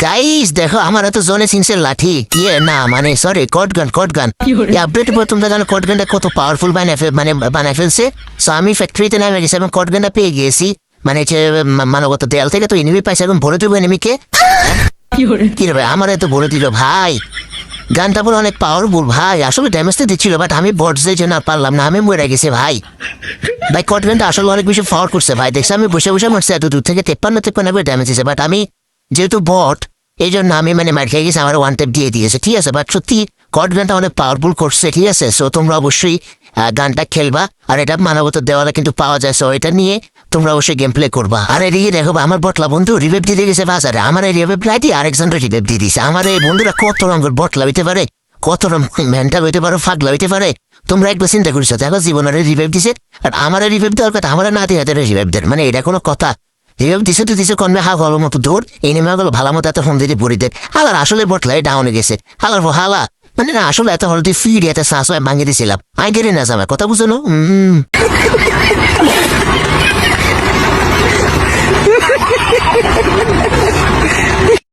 Guys দেখো আমার এত জোনে সিনসের লাঠি না মানে সরি কটগান আপডেট পর তোমরা জানো কটগানটা কত পাওয়ারফুল বানায় ফেলছে। সো আমি ফ্যাক্টরিতে নামে গেছি এবং কটগানটা পেয়ে গিয়েছি মানে মানবত দেয়াল থেকে তো এনিমি পাইছে এখন ভরে দেবো এনিমিকে। কি রে ভাই আমার এত ভরে দিল ভাই, গানটা বলে অনেক পাওয়ারফুল ভাই, আসলে ড্যামেজটা দিচ্ছিল বাট আমি বটসের জন্য আর পারলাম না, আমি মরে গেছি ভাই। ভাই কটগানটা আসলে অনেক বেশি পাওয়ার করছে ভাই, দেখছি আমি বসে বসে মারছি এত দূর থেকে 53 ড্যামেজ দিয়েছে, বাট আমি যেহেতু বট এই জন্য আমি মানে মার খেয়ে গেছি, আমার ওয়ান টেপ দিয়ে দিয়েছে ঠিক আছে। বাট সত্যি কটগানটা অনেক পাওয়ারফুল করছে ঠিক আছে। সো তোমরা অবশ্যই গানটা খেলবা, আর এটা মানবত দেওয়ালে কিন্তু পাওয়া যায়, সো এটা নিয়ে তোমরা অবশ্যই গেম প্লে করবা। আর এদিকে দেখো আমার বটলা বন্ধু রিভেভ দিয়ে গেছে বাজারে, আমার এই রিভেভ লাইটি আরেকজনটা রিভেভ দিয়ে দিয়েছে। আমার এই বন্ধুরা কত রঙের বটলা হইতে পারে, কত মেন্টাল হইতে পারে, ফাগলা হইতে পারে, তোমরা একবার চিন্তা করছো দেখো জীবনের রিভেভ দিছে, আর আমার রিভেভ দেওয়ার কথা আমার নাতি হাতের রিভেভ দেন, মানে এটা কোনো কথা? রিভেভ দিছে তো দিছে কনবে হা গলার মতো দৌড় এই নেমে গেল ভালো মতো এত ফোন দিয়ে পড়ি দেয় হালার আসলে বটলাই ডাউনে গেছে হালার হালা মানে না আসলে এত হলদি ফিড এত শ্বাস ভাঙিয়ে দিয়েছিলাম আই গেলে না জামাই কথা বুঝো না।